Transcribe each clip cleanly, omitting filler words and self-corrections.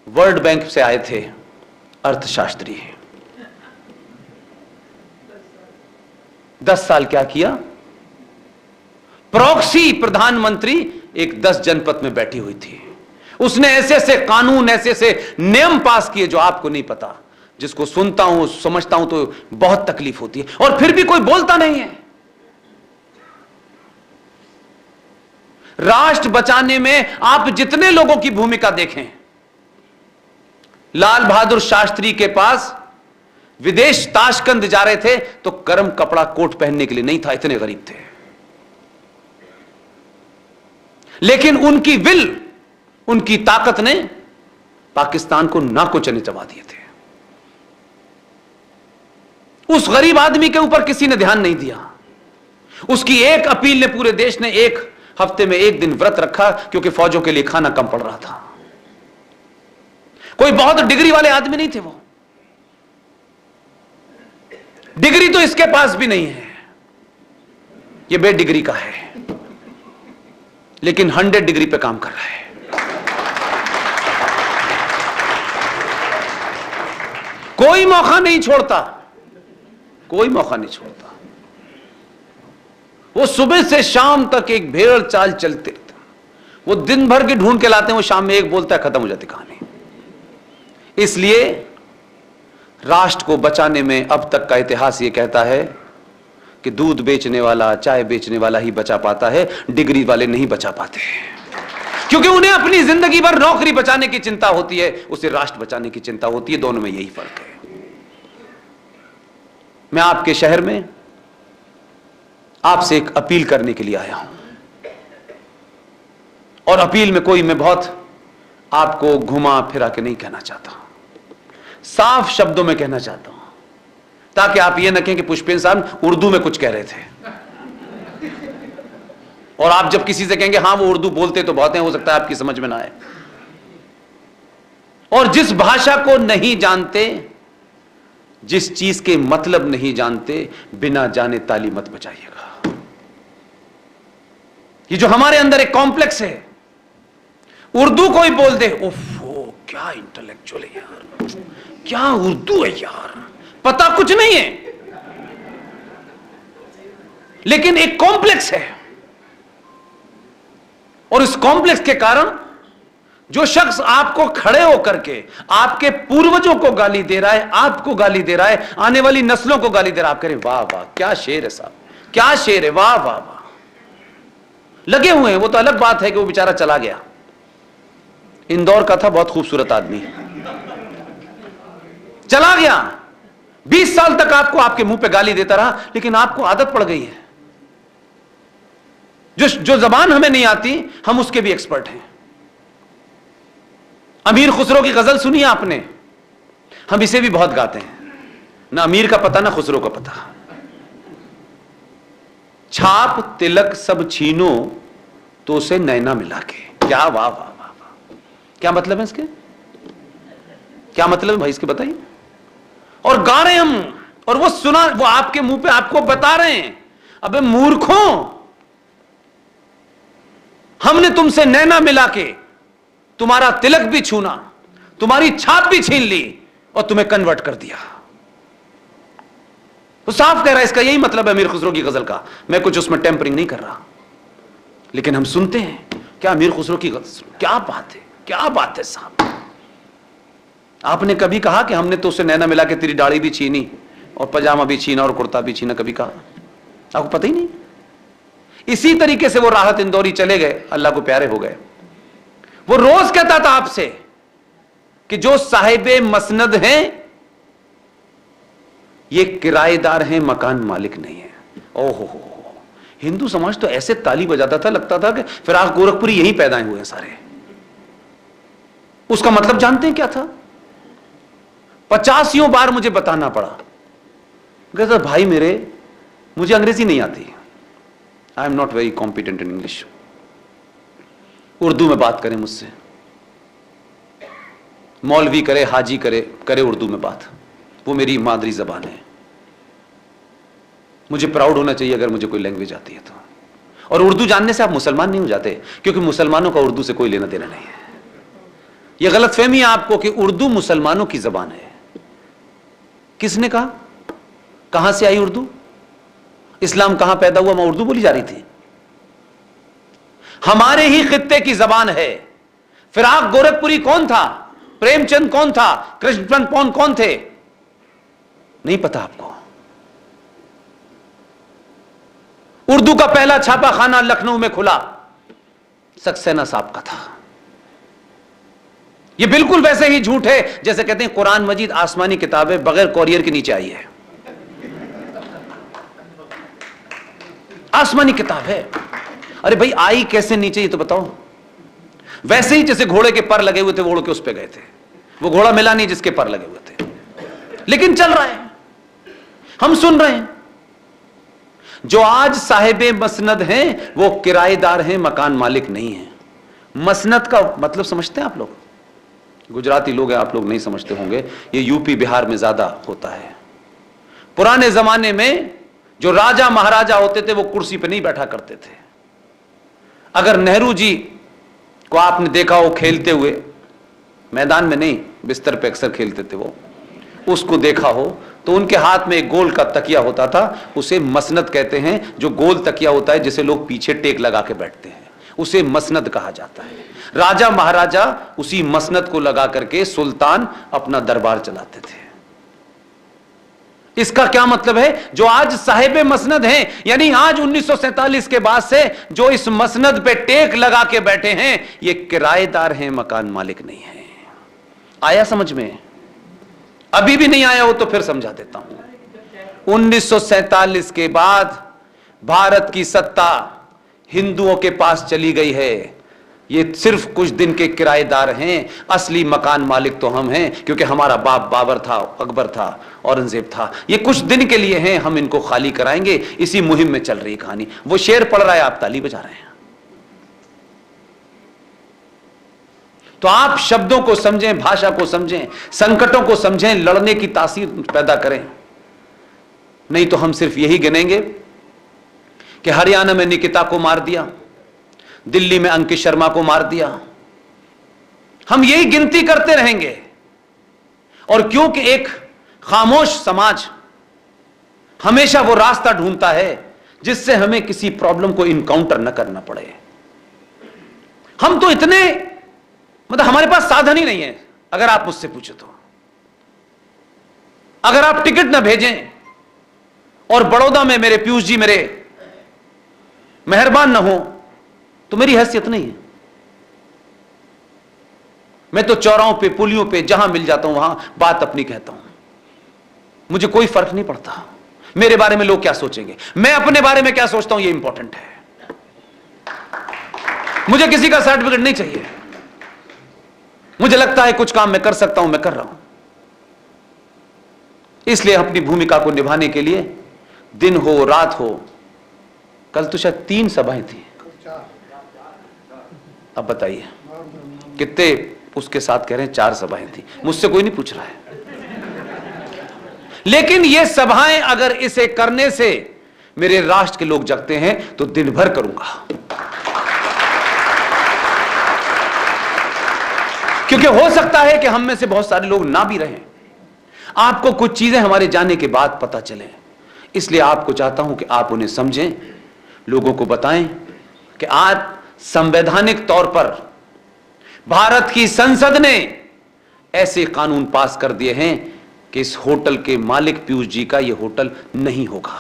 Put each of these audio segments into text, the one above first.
World bank से आए थे अर्थशास्त्री। 10 साल क्या किया? प्रॉक्सी प्रधानमंत्री एक 10 जनपद में बैठी हुई थी। उसने ऐसे ऐसे कानून, ऐसे ऐसे नियम पास किए जो आपको नहीं पता, जिसको सुनता हूं समझता हूं तो बहुत तकलीफ होती है, और फिर भी कोई बोलता नहीं है। राष्ट्र बचाने में आप जितने लोगों की भूमिका देखें, लाल बहादुर शास्त्री के पास विदेश ताशकंद जा रहे थे तो गर्म कपड़ा कोट पहनने के लिए नहीं था, इतने गरीब थे। लेकिन उनकी विल, उनकी ताकत ने पाकिस्तान को नाको चने चबा दिए थे। उस गरीब आदमी के ऊपर किसी ने ध्यान नहीं दिया। उसकी एक अपील ने पूरे देश ने एक हफ्ते में एक दिन व्रत रखा, क्योंकि फौजों के लिए खाना कम पड़ रहा था। कोई बहुत डिग्री वाले आदमी नहीं थे वो, डिग्री तो इसके पास भी नहीं है, ये बेडिग्री का है, लेकिन 100 डिग्री पे काम कर रहा है। कोई मौका नहीं छोड़ता, कोई मौका नहीं छोड़ता। वो सुबह से शाम तक एक भेड़ चाल चलते रहते। वो दिन भर की ढूंढ के लाते हैं, वो शाम में एक बोलता है, खत्म हो जाती कहानी। इसलिए राष्ट्र को बचाने में अब तक का इतिहास यह कहता है कि दूध बेचने वाला, चाय बेचने वाला ही बचा पाता है, डिग्री वाले नहीं बचा पाते, क्योंकि उन्हें अपनी जिंदगी भर नौकरी बचाने की चिंता होती है, उसे राष्ट्र बचाने की चिंता होती है। दोनों में यही फर्क है। मैं आपके शहर में आपसे एक अपील करने के लिए आया हूं, और अपील में कोई मैं बहुत आपको घुमा फिरा के नहीं कहना चाहता, साफ शब्दों में कहना चाहता हूं, ताकि आप ये न कहें कि पुष्पेंद्र साहब उर्दू में कुछ कह रहे थे। और आप जब किसी से कहेंगे हां वो उर्दू बोलते तो बहुत हैं, हो सकता है आपकी समझ में ना आए। और जिस भाषा को नहीं जानते, जिस चीज के मतलब नहीं जानते, बिना जाने ताली मत बजाइएगा। ये जो हमारे अंदर एक कॉम्प्लेक्स है, उर्दू कोई बोल दे, ओफो क्या इंटेलेक्चुअल है यार, क्या उर्दू है यार, पता कुछ नहीं है, लेकिन एक कॉम्प्लेक्स है। और इस कॉम्प्लेक्स के कारण जो शख्स आपको खड़े होकर के आपके पूर्वजों को गाली दे रहा है, आपको गाली दे रहा है, आने वाली नस्लों को गाली दे रहा है, आप करें वाह वाह क्या शेर है साहब, क्या शेर है, वाह वाह वाह, लगे हुए हैं। वो तो अलग बात है कि वो बेचारा चला गया, इंदौर का था, बहुत खूबसूरत आदमी, चला गया। 20 साल तक आपको आपके मुंह पे गाली देता रहा, लेकिन आपको आदत पड़ गई है। जो जबान हमें नहीं आती, हम उसके भी एक्सपर्ट हैं। अमीर खुसरो की गजल सुनी आपने, हम इसे भी बहुत गाते हैं, ना अमीर का पता ना खुसरो का पता। छाप तिलक सब छीनो तो से नैना मिला के, क्या वाह वाह वाह वाह, क्या मतलब है इसके, क्या मतलब है भाई इसके बताइए। और गा रहे हम, और वो सुना, वो आपके मुंह पे आपको बता रहे हैं, अबे मूर्खों, हमने तुमसे नैना मिला के तुम्हारा तिलक भी छूना, तुम्हारी छाप भी छीन ली और तुम्हें कन्वर्ट कर दिया। वो साफ कह रहा है, इसका यही मतलब है अमीर खुसरो की गजल का। मैं कुछ उसमें टेम्परिंग नहीं कर रहा, लेकिन हम सुनते हैं क्या अमीर खुसरो की गजल, क्या बात है, क्या बात है साहब। आपने कभी कहा कि हमने तो उससे नैना मिला के तेरी दाढ़ी भी छीनी और पजामा भी छीना और कुर्ता भी छीना, कभी कहा? आपको पता ही नहीं। इसी तरीके से वो राहत इंदौरी चले गए, अल्लाह को प्यारे हो गए। वो रोज कहता था आपसे कि जो साहिबे मसनद हैं ये किराएदार हैं, मकान मालिक नहीं है। ओहो हो, हिंदू समाज तो ऐसे ताली बजाता था, लगता था कि फिराक गोरखपुरी यही पैदा हुए हैं सारे। उसका मतलब जानते हैं क्या था? 50 बार मुझे बताना पड़ा, कहता भाई मेरे, मुझे अंग्रेजी नहीं आती, I am not very competent in English, Urdu में बात करें मुझसे। मौलवी करे, हाजी करे उर्दू में बात, वो मेरी मादरी जबान है। मुझे प्राउड होना चाहिए अगर मुझे कोई लैंग्वेज आती है तो। और उर्दू जानने से आप मुसलमान नहीं हो जाते, क्योंकि मुसलमानों का उर्दू से कोई लेना देना नहीं है। यह गलतफहमी है आपको कि उर्दू मुसलमानों की जबान है। किसने कहा? कहां से आई उर्दू? इस्लाम कहां पैदा हुआ, वहां उर्दू बोली जा रही थी? हमारे ही खित्ते की जबान है। फिराक गोरखपुरी कौन था? प्रेमचंद कौन था? कृष्णचंद कौन थे? नहीं पता आपको? उर्दू का पहला छापा खाना लखनऊ में खुला सक्सेना साहब का था। यह बिल्कुल वैसे ही झूठ है जैसे कहते हैं कुरान मजीद आसमानी किताब है, बगैर कॉरियर के नीचे आई है। आसमानी किताब है। अरे भाई आई कैसे नीचे, ये तो बताओ। वैसे ही जैसे घोड़े के पर लगे हुए थे, वो उड़ के उस पे गए थे। वो घोड़ा मिला नहीं जिसके पर लगे हुए थे, लेकिन चल रहा है, हम सुन रहे हैं। जो आज साहिबे मसनद हैं वो किराएदार हैं, मकान मालिक नहीं हैं। मसनद का मतलब समझते हैं आप लोग? गुजराती लोग हैं, आप लोग नहीं समझते होंगे। ये यूपी बिहार में ज्यादा होता है। पुराने जमाने में जो राजा महाराजा होते थे वो कुर्सी पे नहीं बैठा करते थे। अगर नेहरू जी को आपने देखा हो खेलते हुए, मैदान में नहीं बिस्तर पे अक्सर खेलते थे वो, उसको देखा हो तो उनके हाथ में एक गोल का तकिया होता था, उसे मसनद कहते हैं। जो गोल तकिया होता है जिसे लोग पीछे टेक लगा के बैठते हैं, उसे मसनद कहा जाता है। राजा महाराजा उसी मसनद को लगा करके सुल्तान अपना दरबार चलाते थे। इसका क्या मतलब है? जो आज साहिबे मसनद हैं, यानी आज 1947 के बाद से जो इस मसनद पे टेक लगा के बैठे हैं, ये किराएदार हैं, मकान मालिक नहीं है। आया समझ में? अभी भी नहीं आया हो तो फिर समझा देता हूं। 1947 के बाद भारत की सत्ता हिंदुओं के पास चली गई है। ये सिर्फ कुछ दिन के किराएदार हैं, असली मकान मालिक तो हम हैं, क्योंकि हमारा बाप बाबर था, अकबर था, औरंगजेब था। ये कुछ दिन के लिए हैं, हम इनको खाली कराएंगे। इसी मुहिम में चल रही कहानी। वो शेर पढ़ रहा है, आप ताली बजा रहे हैं। तो आप शब्दों को समझें, भाषा को समझें, संकटों को समझें, लड़ने की तासीर पैदा करें। नहीं तो हम सिर्फ यही गिनेंगे कि हरियाणा में निकिता को मार दिया, दिल्ली में अंकित शर्मा को मार दिया। हम यही गिनती करते रहेंगे। और क्योंकि एक खामोश समाज हमेशा वो रास्ता ढूंढता है जिससे हमें किसी प्रॉब्लम को इनकाउंटर न करना पड़े। हम तो इतने, मतलब हमारे पास साधन ही नहीं है। अगर आप मुझसे पूछो तो, अगर आप टिकट न भेजें और बड़ौदा में मेरे पीयूष जी मेरे मेहरबान न हो तो मेरी हैसियत नहीं है। मैं तो चौराहों पे, पुलियों पे, जहां मिल जाता हूं वहां बात अपनी कहता हूं। मुझे कोई फर्क नहीं पड़ता मेरे बारे में लोग क्या सोचेंगे। मैं अपने बारे में क्या सोचता हूं ये इंपॉर्टेंट है। मुझे किसी का सर्टिफिकेट नहीं चाहिए। मुझे लगता है कुछ काम मैं कर सकता हूं, मैं कर रहा हूं। इसलिए अपनी भूमिका को निभाने के लिए दिन हो रात हो, कल तो शायद 3 सभाएं थी, अब बताइए कितने उसके साथ कह रहे हैं 4 सभाएं थी। मुझसे कोई नहीं पूछ रहा है। लेकिन ये सभाएं अगर इसे करने से मेरे राष्ट्र के लोग जगते हैं तो दिन भर करूंगा। क्योंकि हो सकता है कि हम में से बहुत सारे लोग ना भी रहें। आपको कुछ चीजें हमारे जाने के बाद पता चले, इसलिए आपको चाहता हूं कि आप उन्हें समझें, लोगों को बताएं कि आज संवैधानिक तौर पर भारत की संसद ने ऐसे कानून पास कर दिए हैं कि इस होटल के मालिक पीयूष जी का यह होटल नहीं होगा।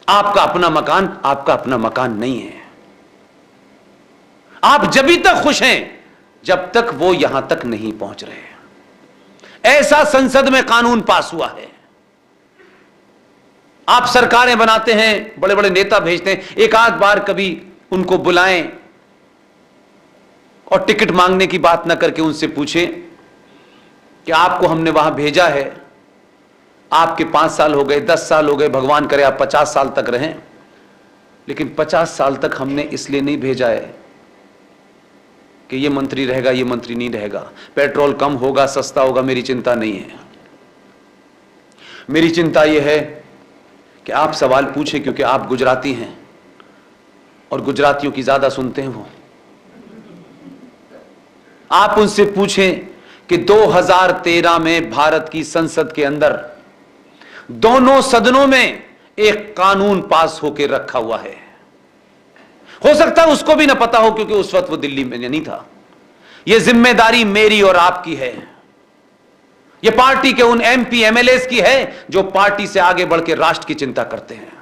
आपका अपना मकान आपका अपना मकान नहीं है। आप जब तक खुश हैं जब तक वो यहां तक नहीं पहुंच रहे। ऐसा संसद में कानून पास हुआ है। आप सरकारें बनाते हैं, बड़े बड़े नेता भेजते हैं, एक आध बार कभी उनको बुलाएं और टिकट मांगने की बात ना करके उनसे पूछें कि आपको हमने वहां भेजा है, आपके 5 साल हो गए, 10 साल हो गए, भगवान करे आप 50 साल तक रहें, लेकिन 50 साल तक हमने इसलिए नहीं भेजा है कि ये मंत्री रहेगा, ये मंत्री नहीं रहेगा, पेट्रोल कम होगा, सस्ता होगा, मेरी चिंता नहीं है। मेरी चिंता यह है कि आप सवाल पूछें, क्योंकि आप गुजराती हैं और गुजरातियों की ज्यादा सुनते हैं वो। आप उनसे पूछें कि 2013 में भारत की संसद के अंदर दोनों सदनों में एक कानून पास होकर रखा हुआ है। हो सकता है उसको भी ना पता हो, क्योंकि उस वक्त वो दिल्ली में नहीं था। यह जिम्मेदारी मेरी और आपकी है, यह पार्टी के उन MP MLAs की है जो पार्टी से आगे बढ़कर राष्ट्र की चिंता करते हैं।